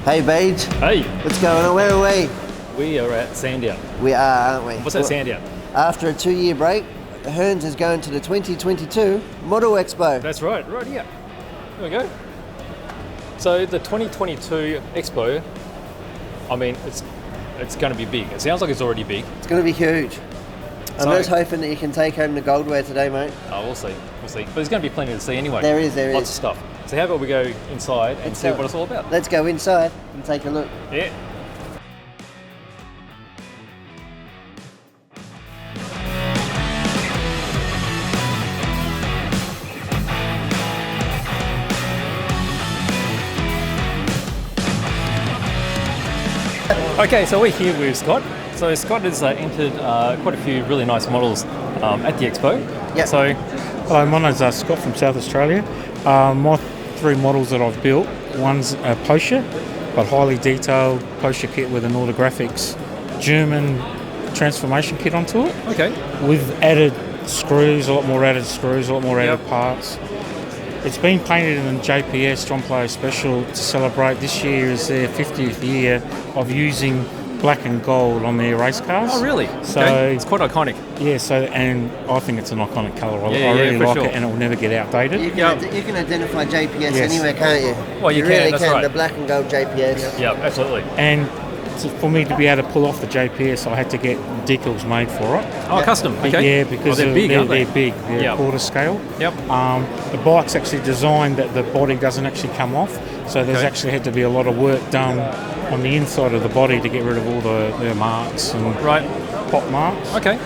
Hey, Beige. Hey. What's going on? Where are we? We are at Sandown. We are, aren't we? What's that, Sandown? After a 2-year break, Hearns is going to the 2022 Model Expo. That's right here. There we go. So the 2022 Expo, I mean, it's going to be big. It sounds like it's already big. It's going to be huge. I'm just hoping that you can take home the goldware today, mate. Oh, we'll see. But there's going to be plenty to see anyway. There is. Lots of stuff. So how about we go inside and see what it's all about? Let's go inside and take a look. Yeah. Okay, so we're here with Scott. So Scott has entered quite a few really nice models at the Expo. Yeah. So, hello, my name's Scott from South Australia. My 3 models that I've built, one's a Porsche, but highly detailed Porsche kit with an autographics German transformation kit onto it. Okay. With added screws, a lot more added screws, a lot more added parts. It's been painted in JPS John Player Special to celebrate. This year is their 50th year of using black and gold on their race cars. Oh, really? So okay. It's quite iconic. Yeah. So, and I think it's an iconic colour. I Yeah, really like sure. it, and it will never get outdated. You can identify JPS anywhere, can't you? Well, you can, really that's can. right. The black and gold JPS. Yeah, absolutely. And for me to be able to pull off the JPS, I had to get decals made for it. Oh, custom. Okay. Yeah, because they're big, aren't they? They're big. They're quarter scale. Yep. The bike's actually designed that the body doesn't actually come off, so there's actually had to be a lot of work done on the inside of the body to get rid of all the marks and pop marks. Okay.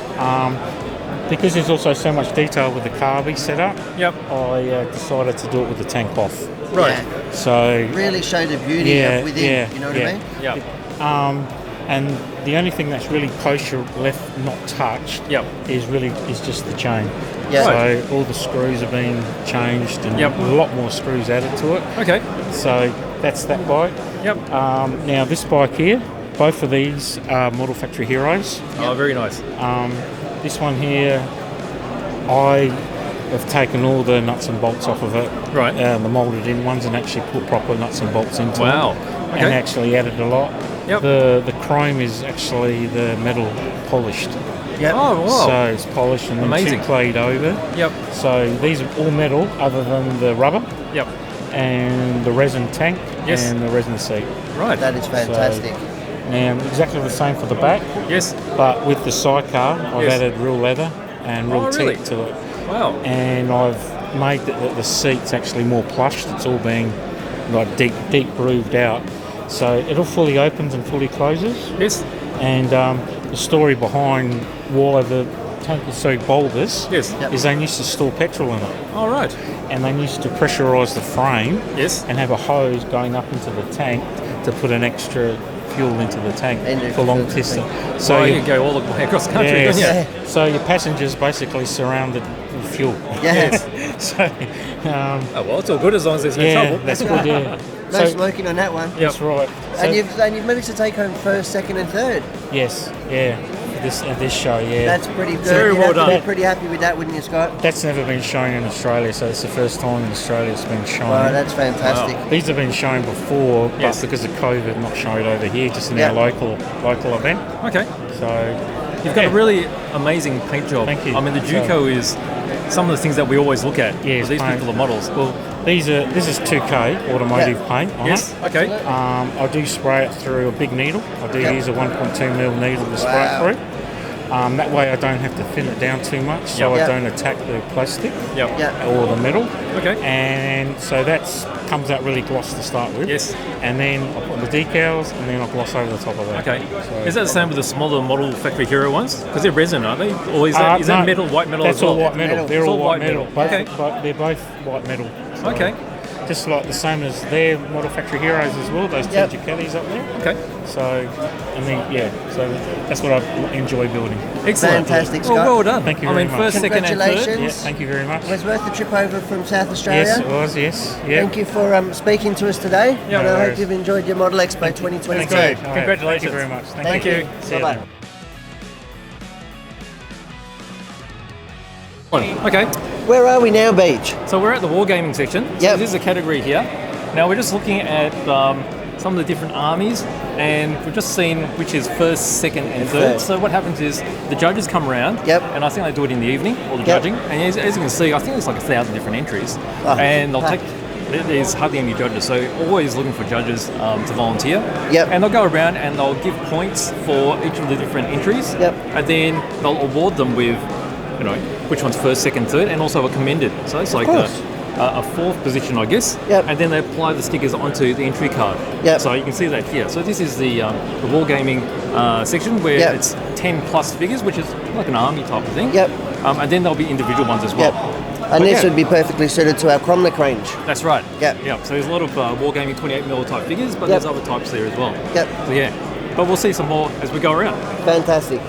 Because there's also so much detail with the carby setup. Yep. I decided to do it with the tank off. Right. Yeah. So really show the beauty of within. You know what I mean? Yeah. And the only thing that's really kosher left not touched is just the chain. Yeah. So all the screws have been changed and a lot more screws added to it. Okay. So that's that bike. Yep. Now this bike here, both of these are Model Factory Heroes. Oh, very nice. This one here, I have taken all the nuts and bolts off of it. Right. The moulded in ones and actually put proper nuts and bolts into them. Wow. Okay. And actually added a lot. Yep. The chrome is actually the metal polished. Yep. Oh, wow. So it's polished and then two-clayed over. Yep. So these are all metal other than the rubber. Yep. And the resin tank and the resin seat. Right. That is fantastic. Now exactly the same for the back. Yes. But with the sidecar, I've added real leather and real teak to it. Wow. And I've made the seats actually more plushed. It's all being like deep grooved out. So it all fully opens and fully closes. Yes. And the story behind why the tank is so bulbous is they used to store petrol in it. All right. And they used to pressurise the frame and have a hose going up into the tank to put an extra fuel into the tank for long distance. So you go all the way across the country, don't you? Yeah. So your passengers basically surrounded with fuel. Yes. So, oh well, it's all good as long as there's no trouble. That's good. Yeah. No smoking on that one. That's right. So, And you've managed to take home first, second, and third. Yes. Yeah. This show. Yeah. That's pretty good. Very well done. You'd be pretty happy with that, wouldn't you, Scott? That's never been shown in Australia, so it's the first time in Australia it's been shown. Wow, that's fantastic. Wow. These have been shown before, but because of COVID, not shown over here, just in our local event. Okay. So you've got a really amazing paint job. Thank you. I mean, the Juco is some of the things that we always look at. Yeah, for these particular models. Well, this is 2K automotive paint. Yes. Okay. I do spray it through a big needle. I do use a 1.2mm needle to spray it through. That way I don't have to thin it down too much, so I don't attack the plastic or the metal. Okay. And so that comes out really gloss to start with. Yes. And then I put the decals, and then I gloss over the top of that. Okay. So, is that the same with the smaller Model Factory Hero ones? Because they're resin, aren't they? Or is that no, metal, white metal that's as well? all white metal. They're all white metal. Okay. But they're both white metal. So Okay. Just like the same as their Model Factory Heroes as well, those two Ducatis up there. Okay. So, and then, so that's what I enjoy building. Excellent. Fantastic, Scott. Well done. Thank you very much. First, second, and third. Congratulations. Yeah, thank you very much. Was worth the trip over from South Australia? Yes, it was, yes. Yeah. Thank you for speaking to us today. Yeah, and no I hope worries. you've enjoyed your Model Expo 2022. Thank you. Congratulations. Thank you very much. Thank you. See you Bye-bye. later. Okay. Where are we now, Beach? So we're at the wargaming section. So Yep. this is a category here. Now we're just looking at some of the different armies, and we've just seen which is first, second, and third. So what happens is the judges come around, and I think they do it in the evening, all the judging. And as you can see, I think there's like 1,000 different entries, and they'll take. There's hardly any judges, so always looking for judges to volunteer. And they'll go around and they'll give points for each of the different entries, and then they'll award them with, you know, which one's first, second, third, and also a commended. So it's like a fourth position, I guess. And then they apply the stickers onto the entry card. So you can see that here. So this is the wargaming section where it's 10 plus figures, which is like an army type of thing. And then there'll be individual ones as well. And this would be perfectly suited to our Cromlech range. That's right. So there's a lot of wargaming 28mm type figures, but there's other types there as well. So but we'll see some more as we go around. Fantastic.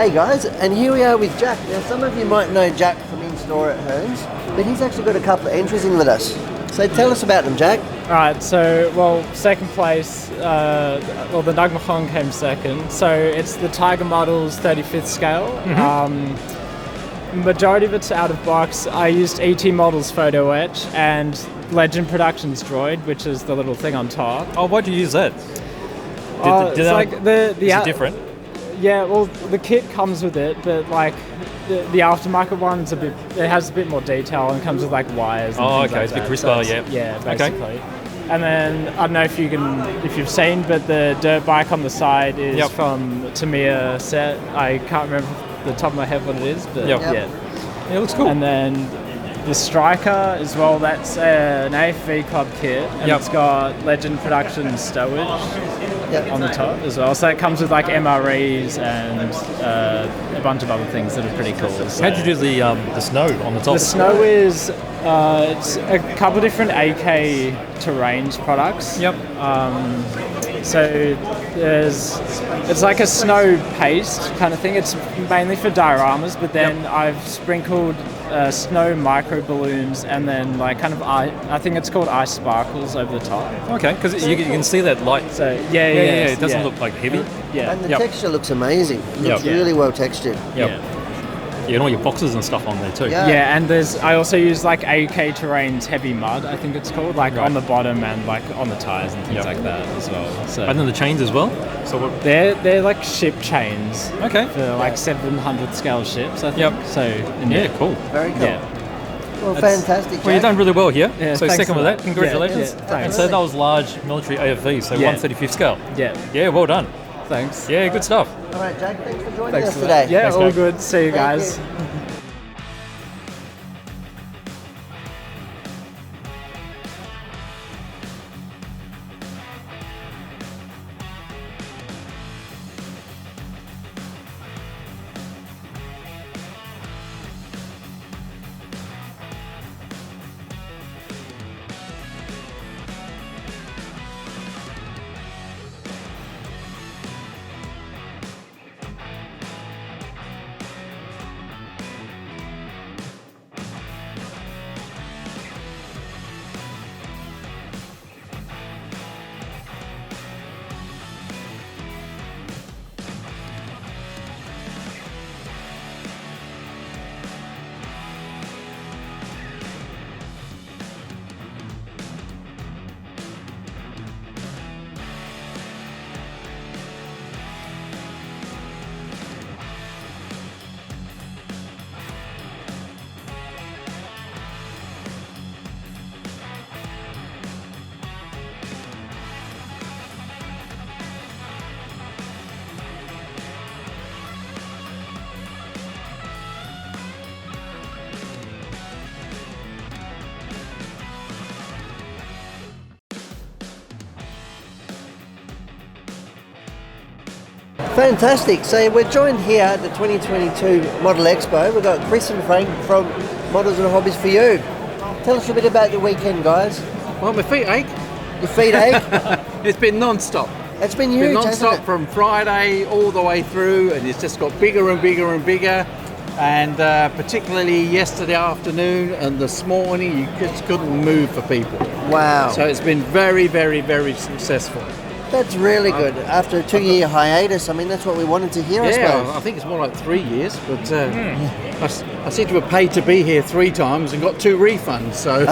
Hey guys, and here we are with Jack. Now some of you might know Jack from in-store at Hearns, but he's actually got a couple of entries in with us. So tell us about them, Jack. Alright, so, second place, the Nagmahong came second. So it's the Tiger Models 35th scale. Majority of it's out of box. I used ET Models Photo Etch and Legend Productions Droid, which is the little thing on top. Oh, why'd you use that? Is it different? Yeah, well, the kit comes with it, but like the aftermarket one's it has a bit more detail and comes with like wires. And things like it's a bit that. crisper, So yeah, basically. Okay. And then I don't know if you've seen, but the dirt bike on the side is from Tamiya set. I can't remember off the top of my head what it is, but yeah, it looks cool. And then the Striker as well. That's an AFV Club kit, and it's got Legend Productions stowage on the top as well. So it comes with like MREs and a bunch of other things that are pretty cool. So. How'd you do the snow on the top? The snow is it's a couple of different AK Terrains products. So it's like a snow paste kind of thing. It's mainly for dioramas, but then I've sprinkled snow micro balloons and then like kind of I think it's called ice sparkles over the top. Okay, because you can see that light. So it doesn't look like heavy. And the texture looks amazing. It looks really well textured. Yeah, and all your boxes and stuff on there too. Yeah, and I also use like AK Terrains Heavy Mud, I think it's called, like on the bottom and like on the tyres and things like that as well. So and then the chains as well. So they're like ship chains. Okay. For like 700 scale ships, I think. So cool. Very cool. Well, fantastic, Jack. Well, you've done really well here. Yeah, so second with that. Congratulations. Thanks. So that was large military AFV, so 1/35th scale. Yeah, well done. Thanks. Yeah, good stuff. All right, Jack, thanks for joining us today. Yeah, Thanks, all mate. good. See you guys. you. Fantastic. So we're joined here at the 2022 Model Expo. We've got Chris and Frank from Models and Hobbies for You. Tell us a bit about the weekend, guys. Well, my feet ache. Your feet ache? It's been non-stop. It's been huge, non-stop from Friday all the way through, and it's just got bigger and bigger and bigger. And particularly yesterday afternoon and this morning, you just couldn't move for people. Wow. So it's been very, very, very successful. That's really good. After a 2-year hiatus, I mean, that's what we wanted to hear, I suppose. I think it's more like 3 years, but I seem to have paid to be here 3 times and got 2 refunds. So,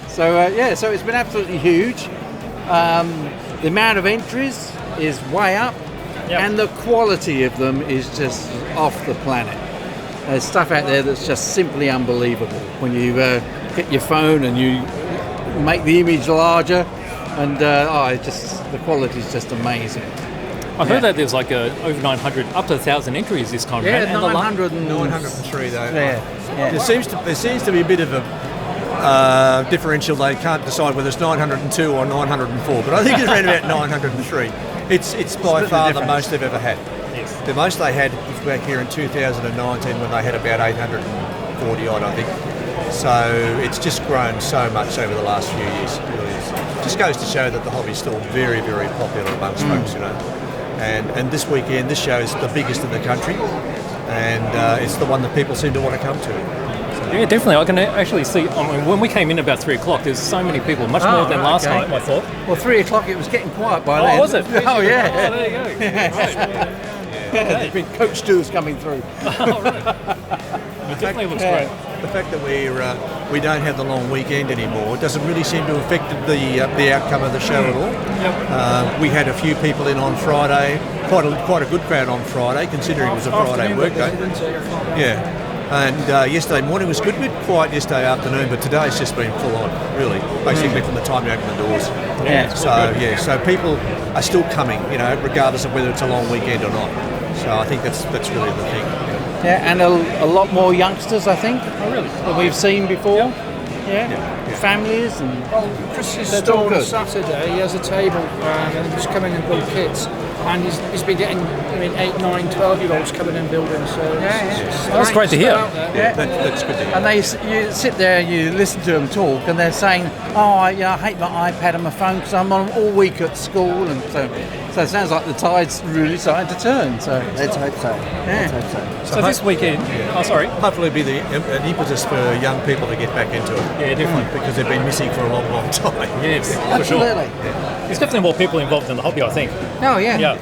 so it's been absolutely huge. The amount of entries is way up, and the quality of them is just off the planet. There's stuff out there that's just simply unbelievable. When you get your phone and you make the image larger, and the quality is just amazing. I heard that there's like over 900, up to 1,000 entries this time. Yeah, and 903 though. Yeah. There seems to be a bit of a differential. They can't decide whether it's 902 or 904, but I think it's around about 903. It's by far the most they've ever had. Yes. The most they had was back here in 2019 when they had about 840 odd, I think. So it's just grown so much over the last few years. It really is. Just goes to show that the hobby's still very, very popular amongst folks, you know. And this weekend, this show is the biggest in the country, and it's the one that people seem to want to come to. Yeah, definitely. I can actually see, when we came in about 3 o'clock, there's so many people, much more than last time, I thought. Well, 3 o'clock, it was getting quiet by then. Oh, was it? Oh, yeah. Oh, there you go. There's been coach tours coming through. Oh, right. It definitely looks great. The fact that we don't have the long weekend anymore doesn't really seem to affect the outcome of the show at all. Yep. We had a few people in on Friday, quite a good crowd on Friday, considering it was a Friday workday. Yeah. And yesterday morning was good, a bit quiet yesterday afternoon, but today's just been full on, really, basically from the time you open the doors. Yeah. So people are still coming, regardless of whether it's a long weekend or not. So I think that's really the thing. Yeah, and a lot more youngsters, I think. Oh, really? That we've seen before. Yeah. Families and Chris's That's store all on good. Saturday, he has a table and he's come in and build kits. And he's been getting, 8, 9, 12-year-olds coming in building. So That's great to hear. Yeah, that's good to hear. And you sit there and you listen to them talk, and they're saying, I hate my iPad and my phone because I'm on all week at school, and so it sounds like the tide's really starting to turn. So Let's hope so. Let's hope so. So this weekend, Hopefully it'll be an impetus for young people to get back into it. Yeah, definitely. Because they've been missing for a long, long time. Yes, for Absolutely. sure. There's definitely more people involved in the hobby, I think. oh yeah, Yeah.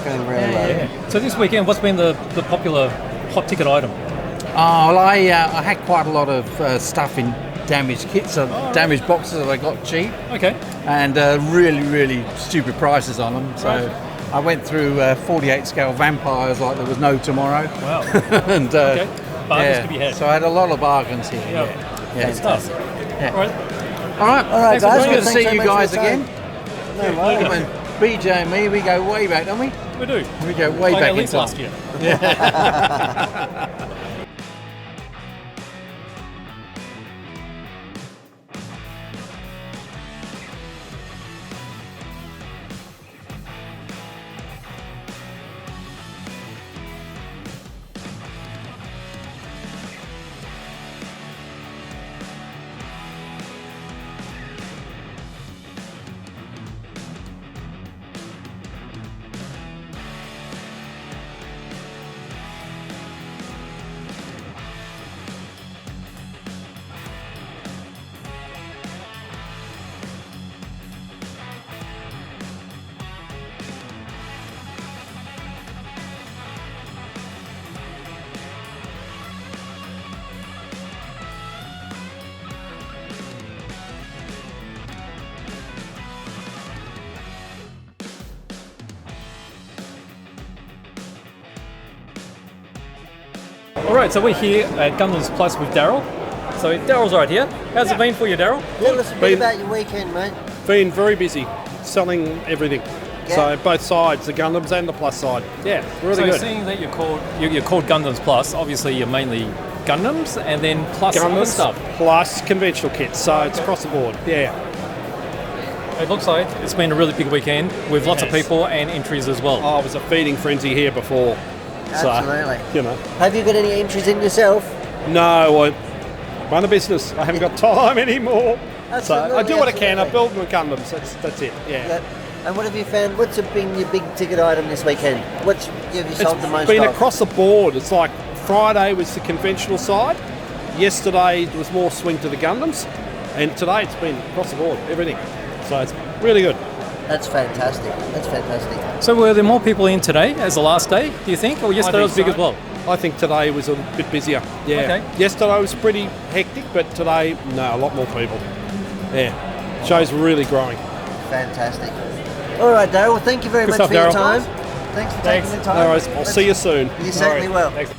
Going really well. So this weekend, what's been the popular hot ticket item? Oh, well, I had quite a lot of stuff in damaged kits, damaged boxes that I got cheap, Okay. and really, really stupid prices on them. So Right. I went through 48 scale vampires like there was no tomorrow. Wow. And Okay. Bargains to be had. So I had a lot of bargains here. Yeah. Yeah. Good stuff. Yeah. All right. All right, Thanks for guys. joining Good us. to see Thanks you so much guys for your again. No worries. When BJ and me, we go way back, don't we? We do. We go way Like back at least in time. last year. All right, so we're here at Gundams Plus with Daryl. So Daryl's right here. How's it been for you, Daryl? Tell us a bit about your weekend, mate. Been very busy selling everything. Yeah. So both sides, the Gundams and the Plus side. Yeah, really So good. seeing that you're called Gundams Plus, obviously you're mainly Gundams and then plus other Gundams stuff. plus conventional kits, so it's across the board. Yeah. It looks like it's been a really big weekend with lots of Yes. people and entries as well. Oh, it was a feeding frenzy here before. Absolutely. So, you know. Have you got any entries in yourself? No, I run a business. I haven't got time anymore. Absolutely, So I do what I can. I absolutely. build my Gundams. That's it. Yeah. Yep. And what have you found? What's been your big ticket item this weekend? What's have you sold the most It's been of? across the board. It's like Friday was the conventional side. Yesterday was more swing to the Gundams. And today it's been across the board, everything. So it's really good. That's fantastic. That's fantastic. So were there more people in today as the last day, do you think? Or yesterday I was think big so. as well? I think today was a bit busier. Yeah. Okay. Yesterday was pretty hectic, but today, no, a lot more people. Yeah. Show's really growing. Fantastic. All right, Daryl. Well, thank you very Good much stuff, for your Daryl. time. Thanks for taking the time. No worries. I'll see you soon. You certainly All right. will. Thanks.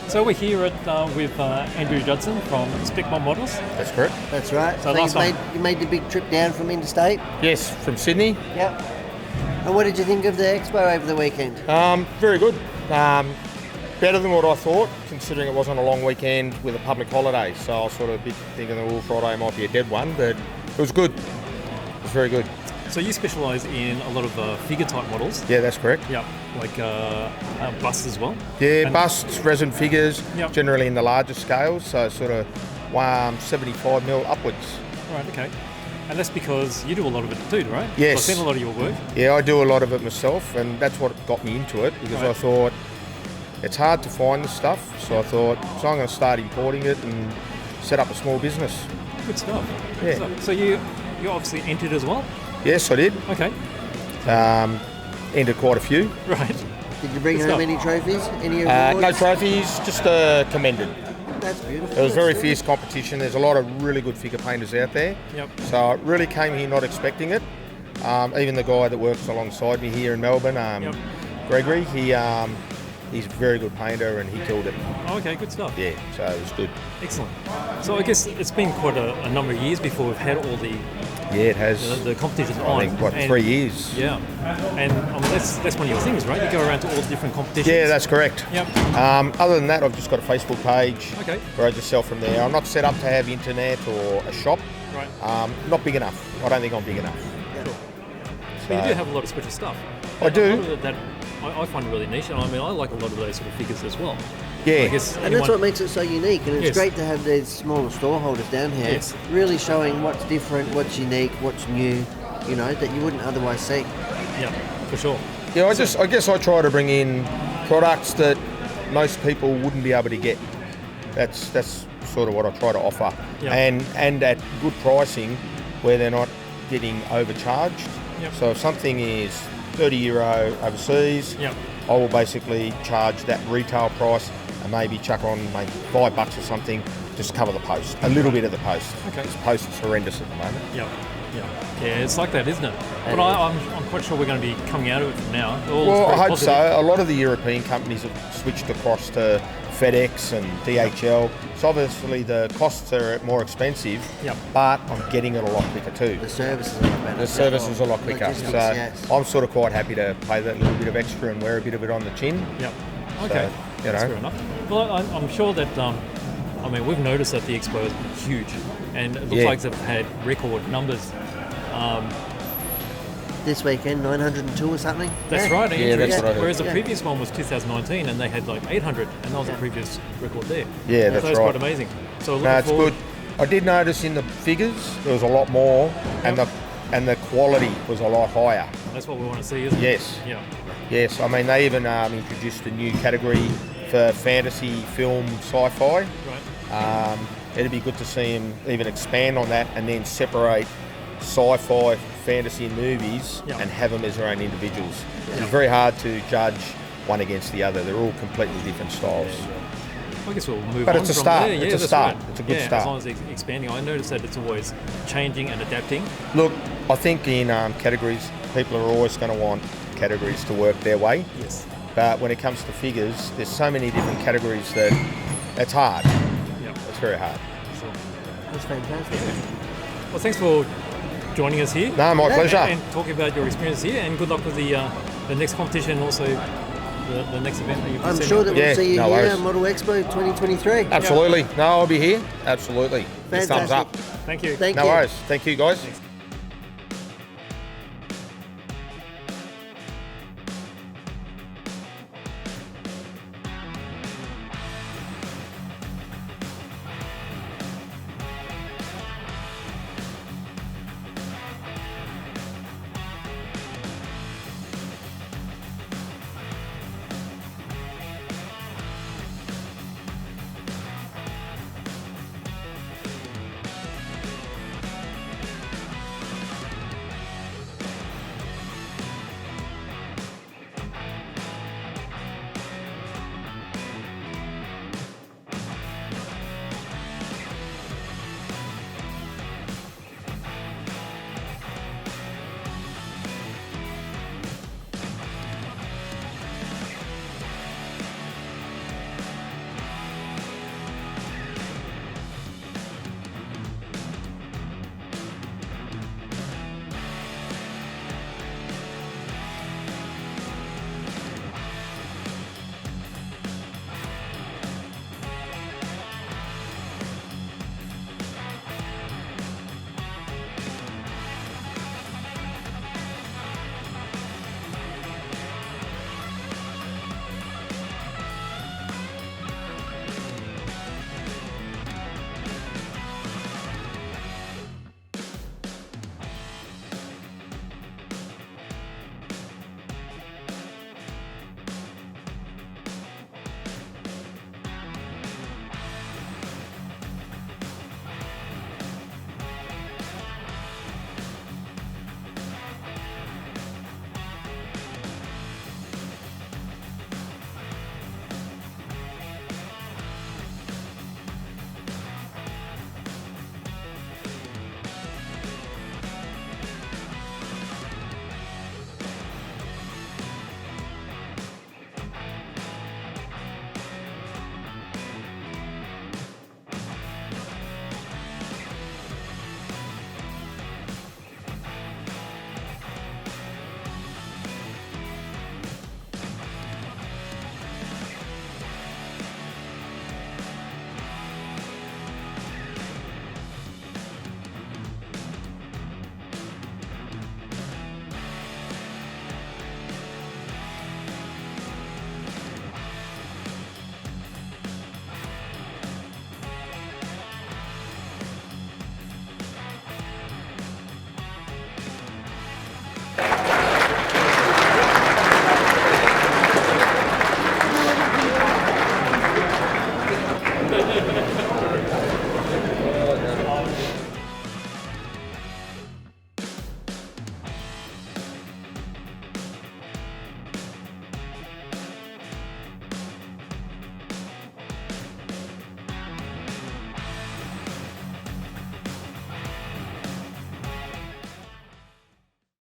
So we're here with Andrew Judson from Specmod Models. That's correct. That's right. So you made the big trip down from interstate? Yes, from Sydney. Yep. And what did you think of the expo over the weekend? Very good. Better than what I thought, considering it wasn't a long weekend with a public holiday. So I was sort of a bit thinking that Friday might be a dead one, but it was good. It was very good. So you specialise in a lot of figure type models. Yeah, that's correct. Yeah, like busts as well. Yeah, and busts, resin figures, yep. Generally in the larger scales, so sort of 75mm upwards. Right, okay. And that's because you do a lot of it too, right? Yes. So I've seen a lot of your work. Yeah, I do a lot of it myself, and that's what got me into it, because I thought it's hard to find this stuff, so I thought, so I'm going to start importing it and set up a small business. Good stuff. Yeah. Good stuff. So you obviously entered as well? Yes, I did. Okay. Entered quite a few. Right. Did you bring home any trophies? Any awards? No trophies, just commended. That's beautiful. It was very fierce competition. There's a lot of really good figure painters out there. Yep. So I really came here not expecting it. Even the guy that works alongside me here in Melbourne, Gregory, he's a very good painter and he killed it. Oh, okay, good stuff. Yeah, so it was good. Excellent. So I guess it's been quite a number of years before we've had all the it has. The competitions on. I think 3 years. Yeah, and that's one of your things, right? You go around to all the different competitions. Yeah, that's correct. Yep. Other than that, I've just got a Facebook page. Okay. Where I just sell from there. I'm not set up to have internet or a shop. Right. Not big enough. I don't think I'm big enough. Sure. But you do have a lot of special stuff. I do. I find it really niche, and I mean I like a lot of those sort of figures as well. Yeah, and that's what makes it so unique, and it's great to have these smaller store holders down here. Yes. Really showing what's different, what's unique, what's new, that you wouldn't otherwise see. Yeah, for sure. Yeah, I guess I try to bring in products that most people wouldn't be able to get. That's sort of what I try to offer, and at good pricing where they're not getting overcharged. Yep. So if something is €30 overseas, I will basically charge that retail price and maybe chuck on maybe $5 or something, just cover the post, a little bit of the post. Okay. This post is horrendous at the moment. Yeah, it's like that, isn't it? But I'm quite sure we're going to be coming out of it from now. Well, I hope so. A lot of the European companies have switched across to FedEx and DHL. So obviously the costs are more expensive, but I'm getting it a lot quicker too. The service is a lot better. The service is a lot quicker. So I'm sort of quite happy to pay that little bit of extra and wear a bit of it on the chin. Yep. Okay. So, That's fair enough. Well, I'm sure that, we've noticed that the expo has been huge, and it looks like they've had record numbers. This weekend, 902 or something? That's right. Yeah, that's what I heard. Whereas the previous one was 2019, and they had like 800, and that was the previous record there. Yeah, that's so right. Quite amazing. So it's good. I did notice in the figures there was a lot more, and the quality was a lot higher. That's what we want to see, isn't it? Yes. Yeah. Yes. I mean, they even introduced a new category for fantasy, film, sci-fi. Right. It'd be good to see them even expand on that and then separate sci-fi, fantasy and movies and have them as their own individuals. It's very hard to judge one against the other. They're all completely different styles. I guess we'll move on. But it's a from start. There. Yeah, it's a that's start. Right. It's a good start. As long as it's expanding. I noticed that it's always changing and adapting. Look, I think in categories, people are always going to want categories to work their way. Yes. But when it comes to figures, there's so many different categories that it's hard. Yep. It's very hard. Sure. That's fantastic. Yeah. Well, thanks for joining us here. No, my pleasure. And talking about your experience here, and good luck with the next competition and also the next event that you're I'm sure that we'll see you here worries. at Model Expo 2023. Absolutely. No, I'll be here. Absolutely. Fantastic. Thumbs up. Thank you. Thank no you. worries. Thank you, guys. Thanks.